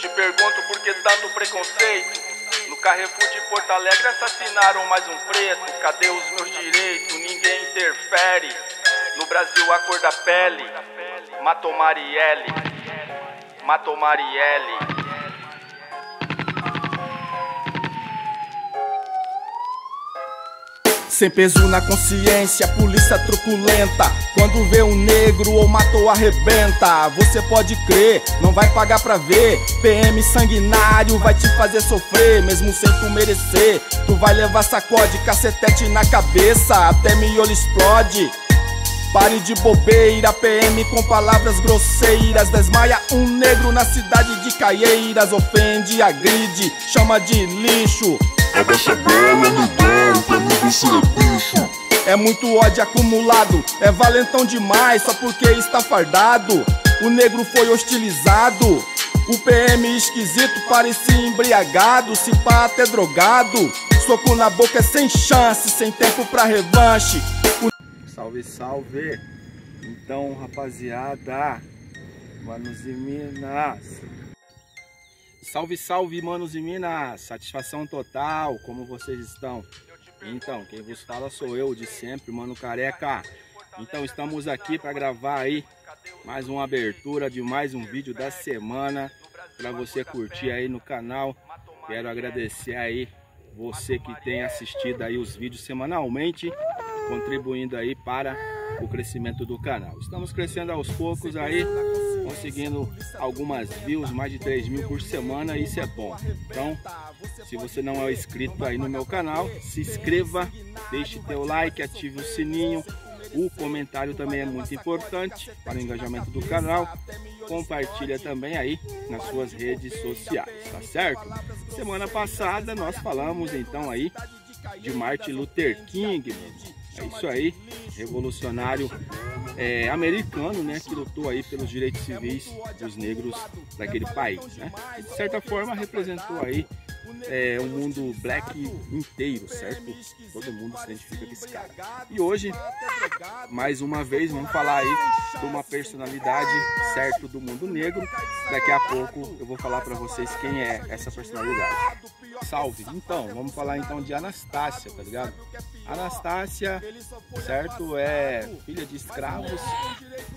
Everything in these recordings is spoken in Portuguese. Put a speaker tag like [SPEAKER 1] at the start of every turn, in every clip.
[SPEAKER 1] Te pergunto por que tanto preconceito. No Carrefour de Porto Alegre assassinaram mais um preto. Cadê os meus direitos? Ninguém interfere. No Brasil a cor da pele. Matou Marielle. Matou Marielle.
[SPEAKER 2] Sem peso na consciência, polícia truculenta. Quando vê um negro ou matou, arrebenta. Você pode crer, não vai pagar pra ver. PM sanguinário vai te fazer sofrer, mesmo sem tu merecer. Tu vai levar sacode, cacetete na cabeça, até miolo explode. Pare de bobeira, PM com palavras grosseiras. Desmaia um negro na cidade de Caieiras. Ofende, agride, chama de lixo.
[SPEAKER 3] Abaixa a bola, negão, pra mim você é bicho.
[SPEAKER 2] É muito ódio acumulado, é valentão demais só porque está fardado. O negro foi hostilizado. O PM esquisito parecia embriagado, se pá até drogado. Soco na boca é sem chance, sem tempo pra revanche. Salve, salve. Então, rapaziada, manos e minas. Salve, salve, manos e minas. Satisfação total, como vocês estão? Então, quem vos fala sou eu de sempre, Mano Careca. Então, estamos aqui para gravar aí mais uma abertura de mais um vídeo da semana para você curtir aí no canal. Quero agradecer aí você que tem assistido aí os vídeos semanalmente, contribuindo aí para o crescimento do canal. Estamos crescendo aos poucos aí, conseguindo algumas views, mais de 3.000 por semana, isso é bom. Então, se você não é inscrito aí no meu canal, se inscreva, deixe teu like, ative o sininho. O comentário também é muito importante para o engajamento do canal. Compartilha também aí nas suas redes sociais, tá certo? Semana passada nós falamos então aí de Martin Luther King, mano. É isso aí, revolucionário americano, né, que lutou aí pelos direitos civis dos negros daquele país, né? E de certa forma representou aí o mundo black inteiro, certo? Todo mundo se identifica com esse cara. E hoje, mais uma vez, vamos falar aí de uma personalidade, certo, do mundo negro. Daqui a pouco eu vou falar para vocês quem é essa personalidade. Salve! Então, vamos falar então de Anastácia, tá ligado? Anastácia, certo, é filha de escravos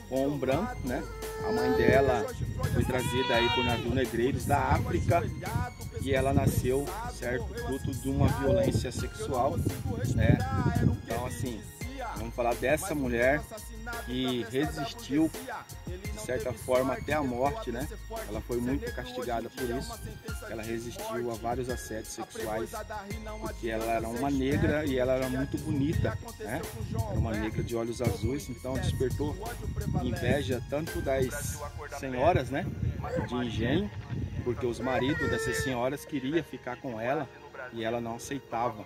[SPEAKER 2] com um branco, né? A mãe dela foi trazida aí por navios negreiros da África e ela nasceu, certo, fruto de uma violência sexual, né? Então, assim, vamos falar dessa mulher que resistiu, de certa forma, até a morte, né? Ela foi muito castigada por isso. Ela resistiu a vários assédios sexuais, porque ela era uma negra e ela era muito bonita, né? Era uma negra de olhos azuis, então despertou inveja tanto das senhoras, né, de engenho, porque os maridos dessas senhoras queriam ficar com ela e ela não aceitava.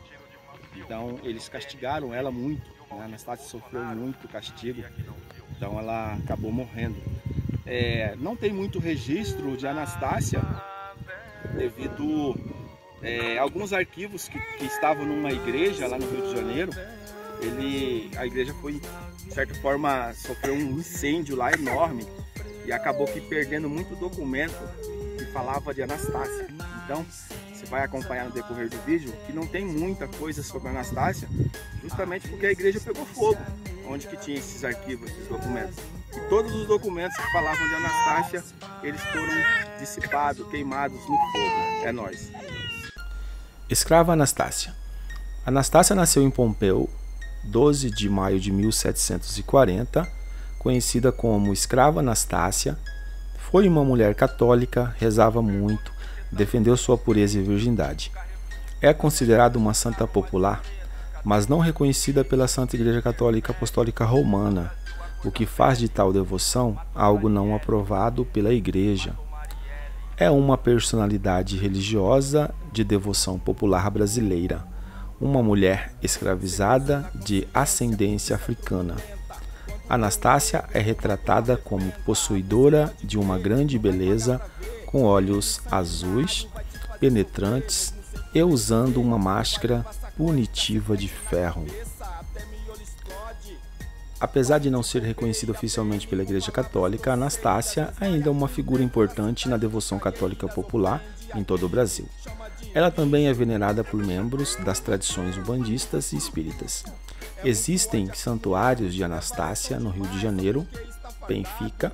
[SPEAKER 2] Então eles castigaram ela muito, né? A Anastácia sofreu muito castigo, então ela acabou morrendo. Não tem muito registro de Anastácia devido a alguns arquivos que estavam numa igreja lá no Rio de Janeiro. A igreja foi, de certa forma, sofreu um incêndio lá enorme e acabou que perdendo muito documento que falava de Anastácia. Então, você vai acompanhar no decorrer do vídeo que não tem muita coisa sobre Anastácia, justamente porque a igreja pegou fogo, onde que tinha esses arquivos, esses documentos. E todos os documentos que falavam de Anastácia, eles foram dissipados, queimados no fogo. É nóis.
[SPEAKER 4] Escrava Anastácia. Anastácia nasceu em Pompeu, 12 de maio de 1740, conhecida como Escrava Anastácia. Foi uma mulher católica, rezava muito, defendeu sua pureza e virgindade. É considerada uma santa popular, mas não reconhecida pela Santa Igreja Católica Apostólica Romana, o que faz de tal devoção algo não aprovado pela Igreja. É uma personalidade religiosa de devoção popular brasileira, uma mulher escravizada de ascendência africana. Anastácia é retratada como possuidora de uma grande beleza, com olhos azuis, penetrantes e usando uma máscara punitiva de ferro. Apesar de não ser reconhecida oficialmente pela Igreja Católica, Anastácia ainda é uma figura importante na devoção católica popular em todo o Brasil. Ela também é venerada por membros das tradições umbandistas e espíritas. Existem santuários de Anastácia no Rio de Janeiro, Benfica.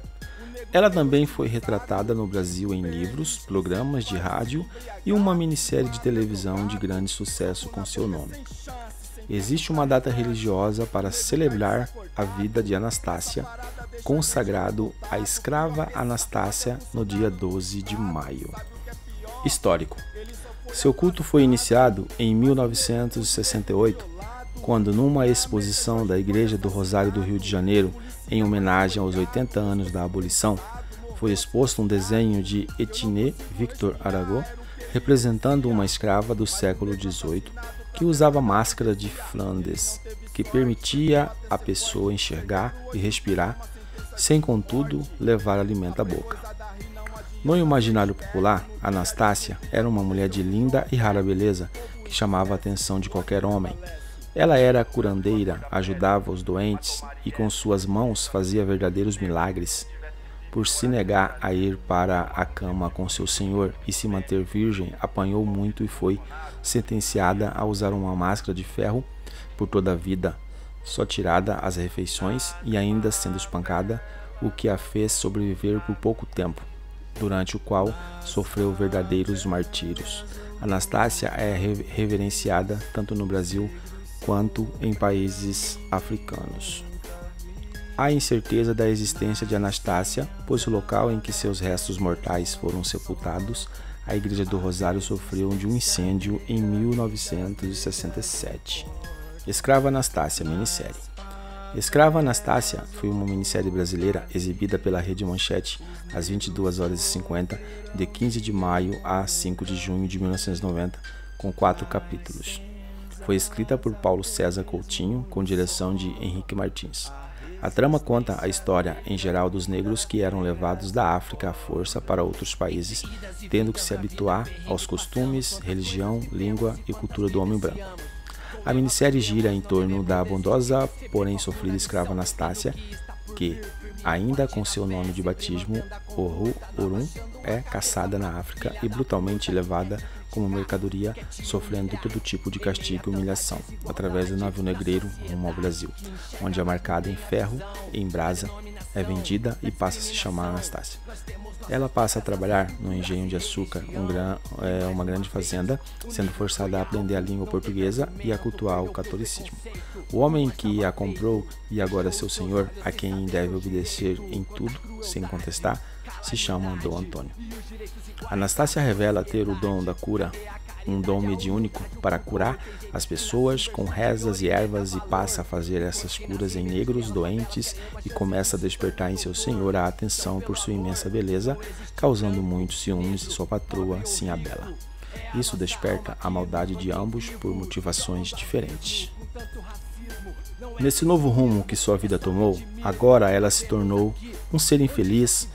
[SPEAKER 4] Ela também foi retratada no Brasil em livros, programas de rádio e uma minissérie de televisão de grande sucesso com seu nome. Existe uma data religiosa para celebrar a vida de Anastácia, consagrado à escrava Anastácia no dia 12 de maio. Histórico. Seu culto foi iniciado em 1968, quando numa exposição da Igreja do Rosário do Rio de Janeiro, em homenagem aos 80 anos da abolição, foi exposto um desenho de Etienne Victor Arago, representando uma escrava do século XVIII, que usava máscara de Flandes, que permitia a pessoa enxergar e respirar, sem contudo levar alimento à boca. No imaginário popular, Anastácia era uma mulher de linda e rara beleza, que chamava a atenção de qualquer homem. Ela era curandeira, ajudava os doentes e com suas mãos fazia verdadeiros milagres. Por se negar a ir para a cama com seu senhor e se manter virgem, apanhou muito e foi sentenciada a usar uma máscara de ferro por toda a vida, só tirada às refeições e ainda sendo espancada, o que a fez sobreviver por pouco tempo, durante o qual sofreu verdadeiros martírios. Anastácia é reverenciada tanto no Brasil quanto em países africanos. Há incerteza da existência de Anastácia, pois o local em que seus restos mortais foram sepultados, a Igreja do Rosário, sofreu de um incêndio em 1967. Escrava Anastácia, minissérie. Escrava Anastácia foi uma minissérie brasileira exibida pela Rede Manchete às 22h50, de 15 de maio a 5 de junho de 1990, com 4 capítulos. Foi escrita por Paulo César Coutinho, com direção de Henrique Martins. A trama conta a história, em geral, dos negros que eram levados da África à força para outros países, tendo que se habituar aos costumes, religião, língua e cultura do homem branco. A minissérie gira em torno da bondosa, porém sofrida escrava Anastácia, que, ainda com seu nome de batismo, Oru Orum, é caçada na África e brutalmente levada como mercadoria, sofrendo todo tipo de castigo e humilhação, através do navio negreiro rumo ao Brasil, onde é marcada em ferro e em brasa, é vendida e passa a se chamar Anastácia. Ela passa a trabalhar no engenho de açúcar, uma grande fazenda, sendo forçada a aprender a língua portuguesa e a cultuar o catolicismo. O homem que a comprou e agora é seu senhor, a quem deve obedecer em tudo, sem contestar, se chama Dom Antônio. Anastácia revela ter o dom da cura, um dom mediúnico para curar as pessoas com rezas e ervas, e passa a fazer essas curas em negros doentes e começa a despertar em seu senhor a atenção por sua imensa beleza, causando muitos ciúmes de sua patroa, Sinhabela. Isso desperta a maldade de ambos por motivações diferentes. Nesse novo rumo que sua vida tomou, agora ela se tornou um ser infeliz,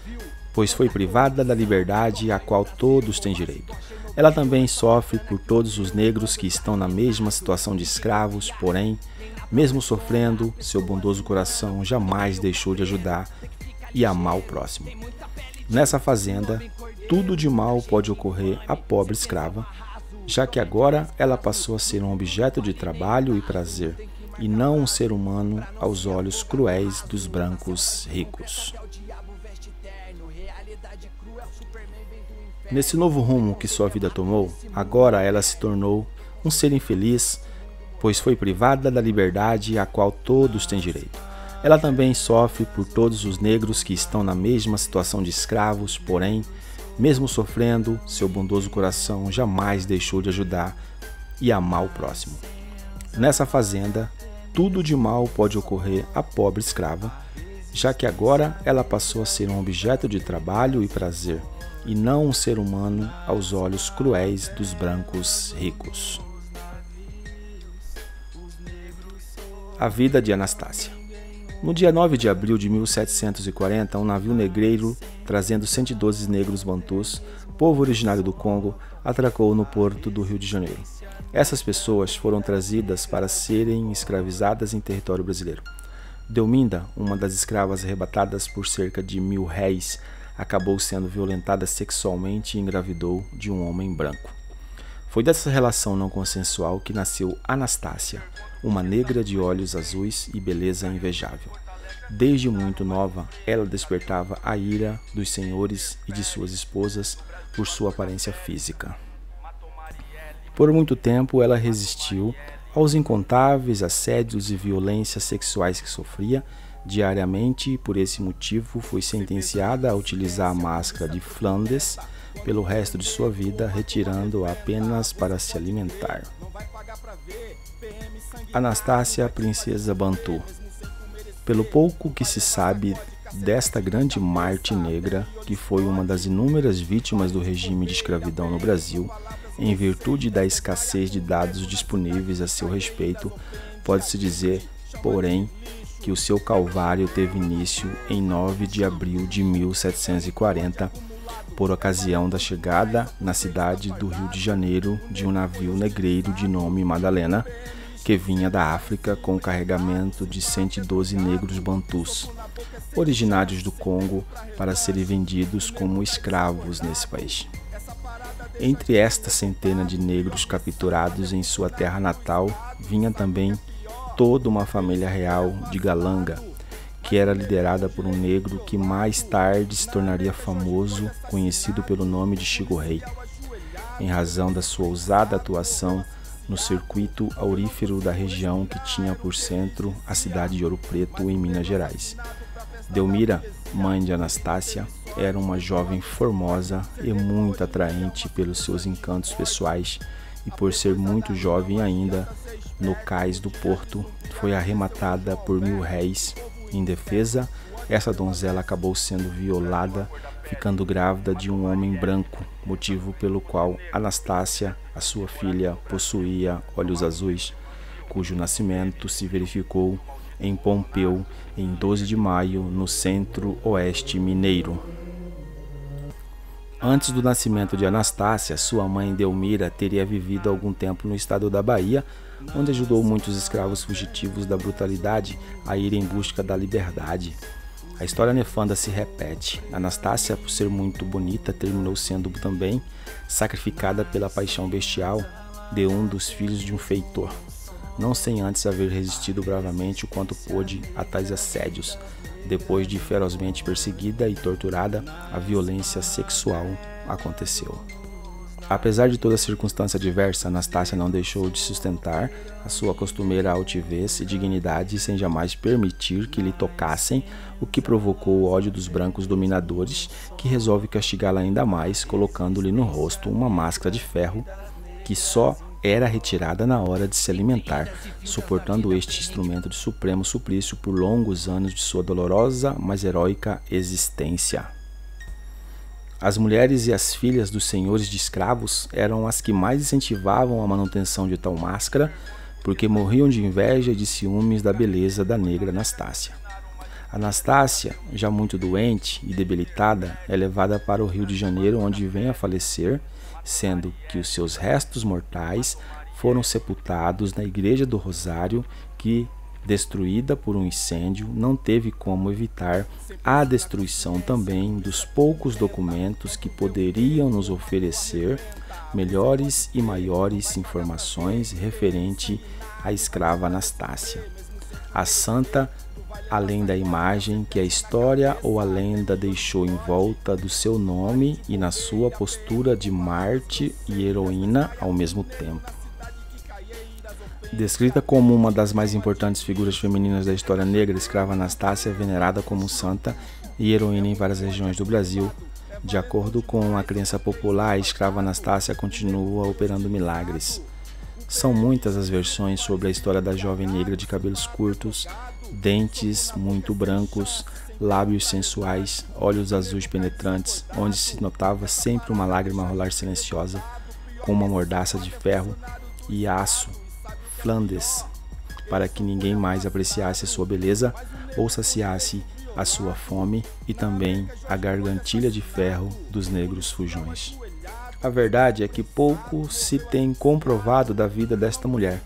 [SPEAKER 4] pois foi privada da liberdade a qual todos têm direito. Ela também sofre por todos os negros que estão na mesma situação de escravos, porém, mesmo sofrendo, seu bondoso coração jamais deixou de ajudar e amar o próximo. Nessa fazenda, tudo de mal pode ocorrer à pobre escrava, já que agora ela passou a ser um objeto de trabalho e prazer, e não um ser humano aos olhos cruéis dos brancos ricos. Nesse novo rumo que sua vida tomou, agora ela se tornou um ser infeliz, pois foi privada da liberdade a qual todos têm direito. Ela também sofre por todos os negros que estão na mesma situação de escravos, porém, mesmo sofrendo, seu bondoso coração jamais deixou de ajudar e amar o próximo. Nessa fazenda, tudo de mal pode ocorrer à pobre escrava, já que agora ela passou a ser um objeto de trabalho e prazer, e não um ser humano aos olhos cruéis dos brancos ricos. A vida de Anastácia. No dia 9 de abril de 1740, um navio negreiro, trazendo 112 negros bantus, povo originário do Congo, atracou no porto do Rio de Janeiro. Essas pessoas foram trazidas para serem escravizadas em território brasileiro. Delminda, uma das escravas arrebatadas por cerca de 1000 réis, acabou sendo violentada sexualmente e engravidou de um homem branco. Foi dessa relação não consensual que nasceu Anastácia, uma negra de olhos azuis e beleza invejável. Desde muito nova, ela despertava a ira dos senhores e de suas esposas por sua aparência física. Por muito tempo, ela resistiu aos incontáveis assédios e violências sexuais que sofria diariamente e por esse motivo foi sentenciada a utilizar a máscara de Flandes pelo resto de sua vida, retirando-a apenas para se alimentar. Anastácia, princesa Bantu. Pelo pouco que se sabe desta grande Marte negra, que foi uma das inúmeras vítimas do regime de escravidão no Brasil, em virtude da escassez de dados disponíveis a seu respeito, pode-se dizer, porém, que o seu calvário teve início em 9 de abril de 1740, por ocasião da chegada na cidade do Rio de Janeiro de um navio negreiro de nome Madalena, que vinha da África com o carregamento de 112 negros bantus, originários do Congo, para serem vendidos como escravos nesse país. Entre esta centena de negros capturados em sua terra natal, vinha também toda uma família real de Galanga, que era liderada por um negro que mais tarde se tornaria famoso, conhecido pelo nome de Chico Rei, em razão da sua ousada atuação no circuito aurífero da região que tinha por centro a cidade de Ouro Preto, em Minas Gerais. Delmira, mãe de Anastácia, era uma jovem formosa e muito atraente pelos seus encantos pessoais e por ser muito jovem ainda, no cais do porto, foi arrematada por 1000 réis. Em defesa, essa donzela acabou sendo violada, ficando grávida de um homem branco, motivo pelo qual Anastácia, a sua filha, possuía olhos azuis, cujo nascimento se verificou em Pompeu, em 12 de maio, no centro-oeste mineiro. Antes do nascimento de Anastácia, sua mãe Delmira teria vivido algum tempo no estado da Bahia, onde ajudou muitos escravos fugitivos da brutalidade a ir em busca da liberdade. A história nefanda se repete. Anastácia, por ser muito bonita, terminou sendo também sacrificada pela paixão bestial de um dos filhos de um feitor, não sem antes haver resistido bravamente o quanto pôde a tais assédios. Depois de ferozmente perseguida e torturada, a violência sexual aconteceu. Apesar de toda circunstância adversa, Anastácia não deixou de sustentar a sua costumeira altivez e dignidade sem jamais permitir que lhe tocassem, o que provocou o ódio dos brancos dominadores, que resolve castigá-la ainda mais, colocando-lhe no rosto uma máscara de ferro que só era retirada na hora de se alimentar, suportando este instrumento de supremo suplício por longos anos de sua dolorosa, mas heróica existência. As mulheres e as filhas dos senhores de escravos eram as que mais incentivavam a manutenção de tal máscara, porque morriam de inveja e de ciúmes da beleza da negra Anastácia. Anastácia, já muito doente e debilitada, é levada para o Rio de Janeiro, onde vem a falecer, sendo que os seus restos mortais foram sepultados na Igreja do Rosário, que, destruída por um incêndio, não teve como evitar a destruição também dos poucos documentos que poderiam nos oferecer melhores e maiores informações referente à escrava Anastácia. A santa, além da imagem que a história ou a lenda deixou em volta do seu nome e na sua postura de Marte e heroína ao mesmo tempo. Descrita como uma das mais importantes figuras femininas da história negra, a escrava Anastácia é venerada como santa e heroína em várias regiões do Brasil. De acordo com a crença popular, a escrava Anastácia continua operando milagres. São muitas as versões sobre a história da jovem negra de cabelos curtos, dentes muito brancos, lábios sensuais, olhos azuis penetrantes, onde se notava sempre uma lágrima rolar silenciosa, com uma mordaça de ferro e aço Flandes, para que ninguém mais apreciasse sua beleza ou saciasse a sua fome, e também a gargantilha de ferro dos negros fujões. A verdade é que pouco se tem comprovado da vida desta mulher.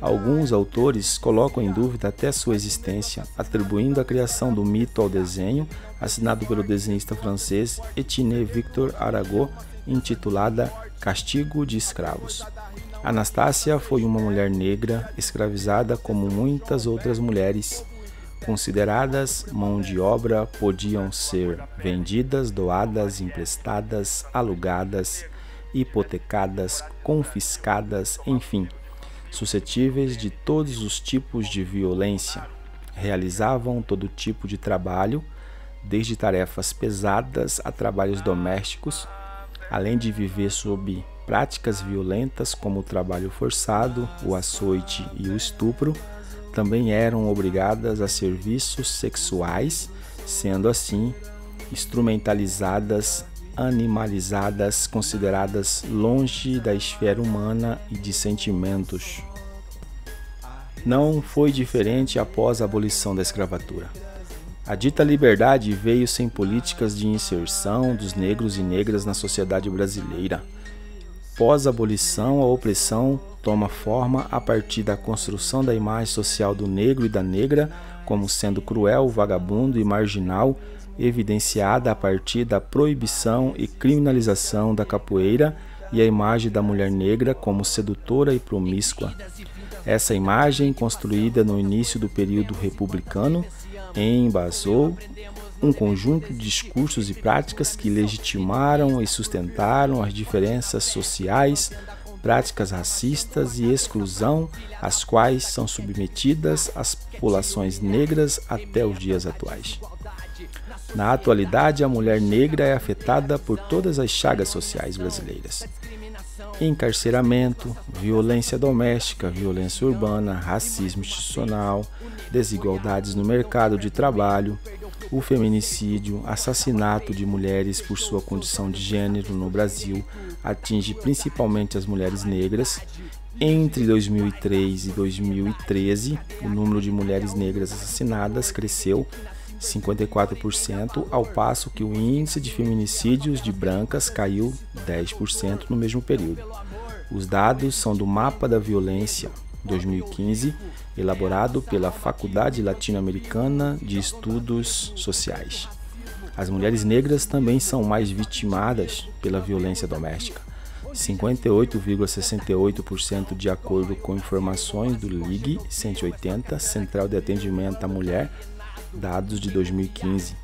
[SPEAKER 4] Alguns autores colocam em dúvida até sua existência, atribuindo a criação do mito ao desenho, assinado pelo desenhista francês Etienne Victor Arago, intitulada Castigo de Escravos. Anastácia foi uma mulher negra escravizada como muitas outras mulheres. Consideradas mão de obra, podiam ser vendidas, doadas, emprestadas, alugadas, hipotecadas, confiscadas, enfim, suscetíveis de todos os tipos de violência. Realizavam todo tipo de trabalho, desde tarefas pesadas a trabalhos domésticos, além de viver sob práticas violentas como o trabalho forçado, o açoite e o estupro. Também eram obrigadas a serviços sexuais, sendo assim instrumentalizadas, animalizadas, consideradas longe da esfera humana e de sentimentos. Não foi diferente após a abolição da escravatura. A dita liberdade veio sem políticas de inserção dos negros e negras na sociedade brasileira. Pós-abolição, a opressão toma forma a partir da construção da imagem social do negro e da negra como sendo cruel, vagabundo e marginal, evidenciada a partir da proibição e criminalização da capoeira e a imagem da mulher negra como sedutora e promíscua. Essa imagem, construída no início do período republicano, embasou um conjunto de discursos e práticas que legitimaram e sustentaram as diferenças sociais, práticas racistas e exclusão, às quais são submetidas as populações negras até os dias atuais. Na atualidade, a mulher negra é afetada por todas as chagas sociais brasileiras: encarceramento, violência doméstica, violência urbana, racismo institucional, desigualdades no mercado de trabalho, o feminicídio, assassinato de mulheres por sua condição de gênero no Brasil atinge principalmente as mulheres negras. Entre 2003 e 2013, o número de mulheres negras assassinadas cresceu 54%, ao passo que o índice de feminicídios de brancas caiu 10% no mesmo período. Os dados são do Mapa da Violência 2015, elaborado pela Faculdade Latino-Americana de Estudos Sociais. As mulheres negras também são mais vitimadas pela violência doméstica, 58,68% de acordo com informações do LIG 180, Central de Atendimento à Mulher, dados de 2015.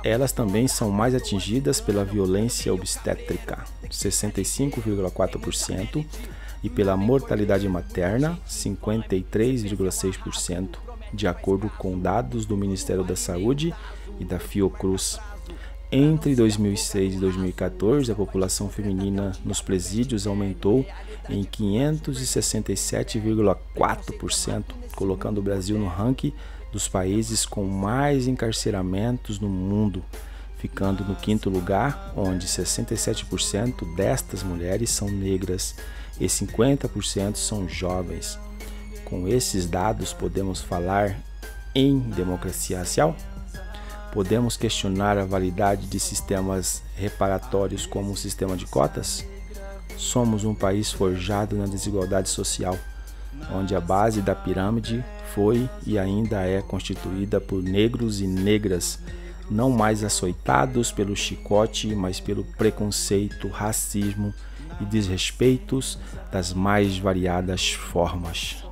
[SPEAKER 4] Elas também são mais atingidas pela violência obstétrica, 65,4%, e pela mortalidade materna, 53,6%, de acordo com dados do Ministério da Saúde e da Fiocruz. Entre 2006 e 2014, a população feminina nos presídios aumentou em 567,4%, colocando o Brasil no ranking dos países com mais encarceramentos no mundo, ficando no 5º lugar, onde 67% destas mulheres são negras e 50% são jovens. Com esses dados, podemos falar em democracia racial? Podemos questionar a validade de sistemas reparatórios como o sistema de cotas? Somos um país forjado na desigualdade social, onde a base da pirâmide foi e ainda é constituída por negros e negras, não mais açoitados pelo chicote, mas pelo preconceito, racismo e desrespeitos das mais variadas formas.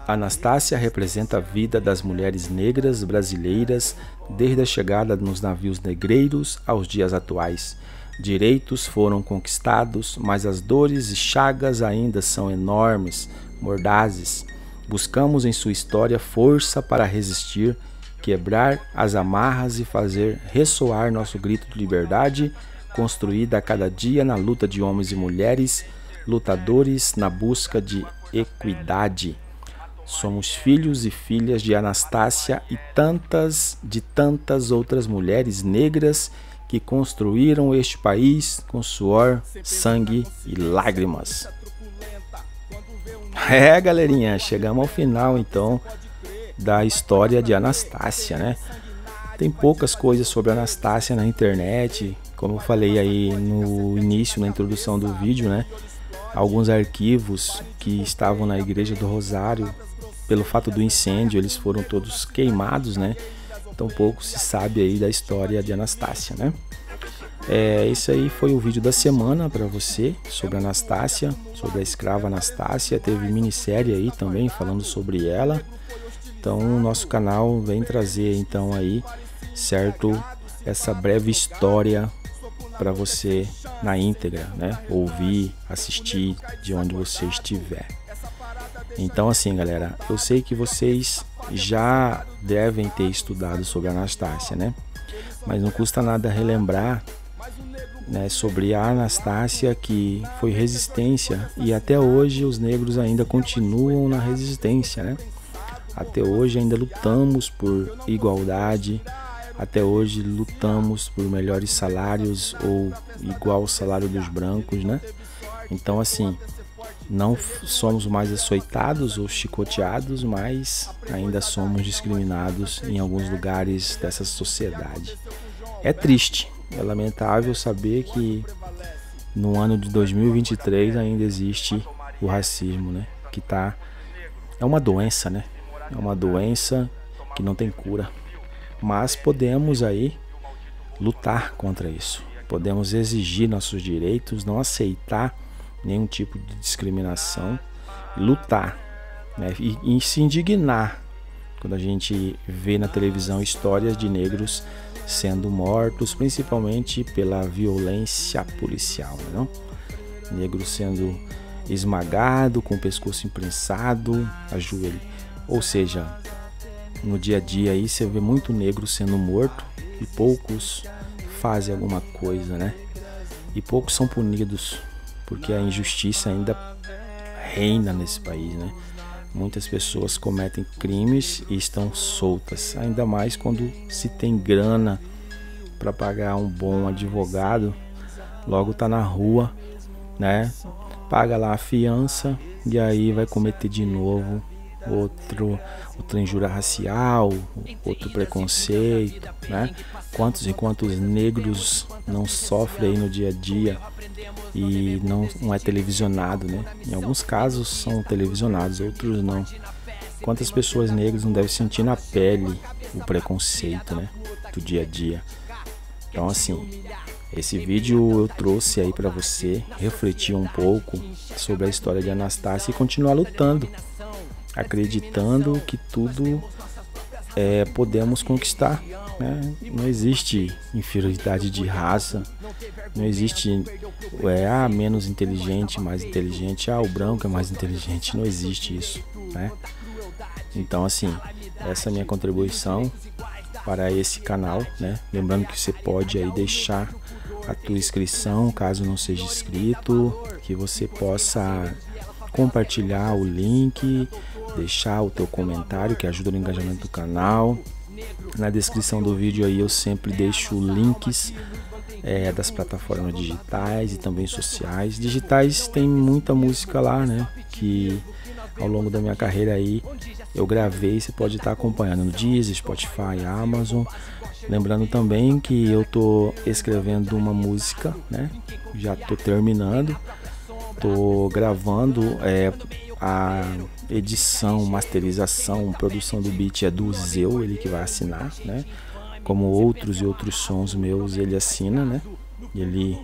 [SPEAKER 4] Anastácia representa a vida das mulheres negras brasileiras desde a chegada nos navios negreiros aos dias atuais. Direitos foram conquistados, mas as dores e chagas ainda são enormes, mordazes. Buscamos em sua história força para resistir, quebrar as amarras e fazer ressoar nosso grito de liberdade, construída a cada dia na luta de homens e mulheres, lutadores na busca de equidade. Somos filhos e filhas de Anastácia e tantas outras mulheres negras que construíram este país com suor, sangue e lágrimas. Galerinha, chegamos ao final então da história de Anastácia, né? Tem poucas coisas sobre Anastácia na internet, como eu falei aí no início, na introdução do vídeo, né? alguns arquivos que estavam na Igreja do Rosário, pelo fato do incêndio, eles foram todos queimados, né? Então pouco se sabe aí da história de Anastácia, né? Esse aí foi o vídeo da semana para você sobre Anastácia, sobre a escrava Anastácia. Teve minissérie aí também falando sobre ela. Então o nosso canal vem trazer então aí, certo, essa breve história para você na íntegra, né? Ouvir, assistir de onde você estiver. Então assim, galera, eu sei que vocês já devem ter estudado sobre Anastácia, né? Mas não custa nada relembrar, né, sobre a Anastácia, que foi resistência, e até hoje os negros ainda continuam na resistência, né? Até hoje ainda lutamos por igualdade, até hoje lutamos por melhores salários ou igual ao salário dos brancos, né? Então assim, não somos mais açoitados ou chicoteados, mas ainda somos discriminados em alguns lugares dessa sociedade. É triste, é lamentável saber que no ano de 2023 ainda existe o racismo, né? Que é uma doença, né? É uma doença que não tem cura. Mas podemos aí lutar contra isso. Podemos exigir nossos direitos, não aceitar nenhum tipo de discriminação, lutar, né? E se indignar quando a gente vê na televisão histórias de negros sendo mortos, principalmente pela violência policial, não? Negro sendo esmagado, com o pescoço imprensado, ajoelho. Ou seja, no dia a dia aí você vê muito negro sendo morto e poucos fazem alguma coisa, né? E poucos são punidos, porque a injustiça ainda reina nesse país, né? Muitas pessoas cometem crimes e estão soltas, ainda mais quando se tem grana para pagar um bom advogado, logo tá na rua, né? Paga lá a fiança e aí vai cometer de novo outra injúria racial, outro preconceito, né? Quantos e quantos negros não sofrem aí no dia a dia e não é televisionado, né? Em alguns casos são televisionados, outros não. Quantas pessoas negras não devem sentir na pele o preconceito, né? Do dia a dia. Então assim, esse vídeo eu trouxe aí para você refletir um pouco sobre a história de Anastácia e continuar lutando, acreditando que tudo podemos conquistar, né? Não existe inferioridade de raça, não existe menos inteligente, mais inteligente, o branco é mais inteligente, não existe isso, né? Então assim, essa é a minha contribuição para esse canal, né? Lembrando que você pode aí deixar a tua inscrição, caso não seja inscrito, que você possa compartilhar o link, deixar o teu comentário que ajuda no engajamento do canal. Na descrição do vídeo aí eu sempre deixo links das plataformas digitais e também sociais. Digitais tem muita música lá, né? Que ao longo da minha carreira aí eu gravei, você pode estar acompanhando no Deezer, Spotify, Amazon. Lembrando também que eu tô escrevendo uma música, né? Já tô terminando, tô gravando a edição, masterização, produção do beat é do Zeu, ele que vai assinar, né? Como outros sons meus, ele assina, né? Ele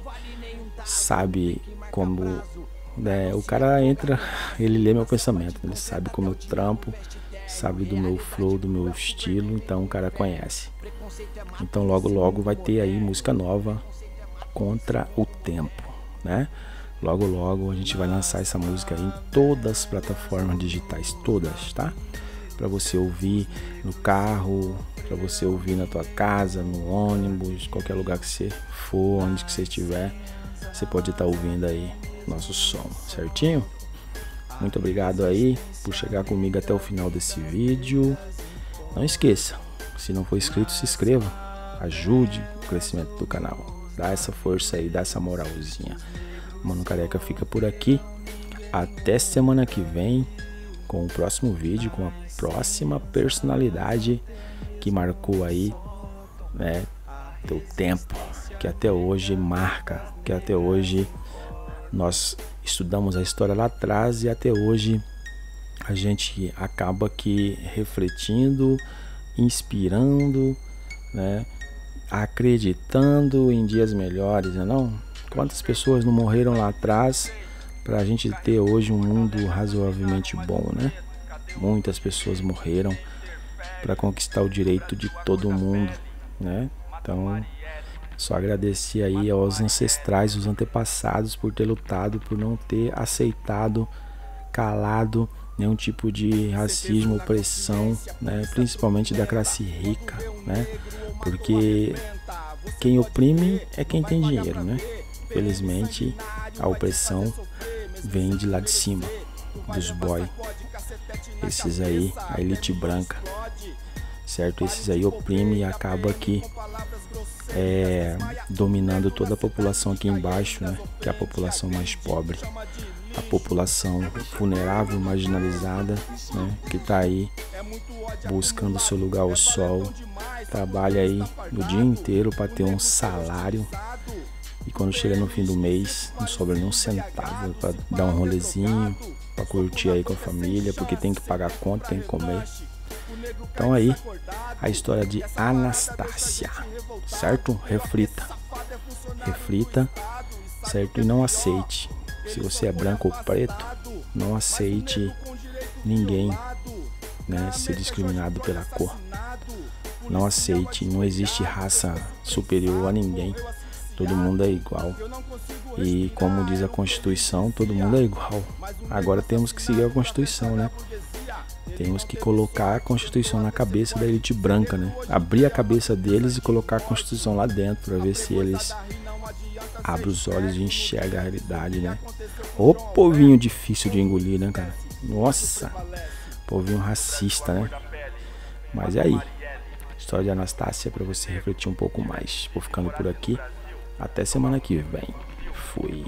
[SPEAKER 4] sabe como, né? O cara entra, ele lê meu pensamento, ele sabe como eu trampo, sabe do meu flow, do meu estilo, então o cara conhece. Então logo logo vai ter aí música nova, Contra o Tempo, né? Logo logo a gente vai lançar essa música aí em todas as plataformas digitais, todas, tá? Para você ouvir no carro, para você ouvir na tua casa, no ônibus, qualquer lugar que você for, onde que você estiver, você pode estar ouvindo aí nosso som, certinho? Muito obrigado aí por chegar comigo até o final desse vídeo. Não esqueça, se não for inscrito, se inscreva, ajude o crescimento do canal, dá essa força aí, dá essa moralzinha. Mano Careca fica por aqui, até semana que vem com o próximo vídeo, com a próxima personalidade que marcou aí, né, teu tempo, que até hoje marca, que até hoje nós estudamos a história lá atrás e até hoje a gente acaba aqui refletindo, inspirando, né? Acreditando em dias melhores, não? Quantas pessoas não morreram lá atrás para a gente ter hoje um mundo razoavelmente bom, né? Muitas pessoas morreram para conquistar o direito de todo mundo, né? Então, só agradecer aí aos ancestrais, os antepassados por ter lutado, por não ter aceitado, calado nenhum tipo de racismo, opressão, né? Principalmente da classe rica, né? Porque quem oprime é quem tem dinheiro, né? Infelizmente, a opressão vem de lá de cima, dos boy. Esses aí, a elite branca, certo? Esses aí oprimem e acaba aqui dominando toda a população aqui embaixo, né? Que é a população mais pobre, a população vulnerável, marginalizada, né? Que tá aí buscando seu lugar ao sol, trabalha aí o dia inteiro para ter um salário e quando chega no fim do mês não sobra nem um centavo para dar um rolezinho, para curtir aí com a família, porque tem que pagar a conta, tem que comer. Então aí a história de Anastácia, certo? Reflita, certo? E não aceite, se você é branco ou preto, não aceite ninguém, né, ser discriminado pela cor. Não aceite, não existe raça superior a ninguém. Todo mundo é igual. E como diz a Constituição, todo mundo é igual. Agora temos que seguir a Constituição, né? Temos que colocar a Constituição na cabeça da elite branca, né? Abrir a cabeça deles e colocar a Constituição lá dentro para ver se eles abrem os olhos e enxergam a realidade, né? Ô povinho difícil de engolir, né, cara? Nossa, povinho racista, né? Mas é aí. História de Anastácia para você refletir um pouco mais. Vou ficando por aqui. Até semana que vem. Fui.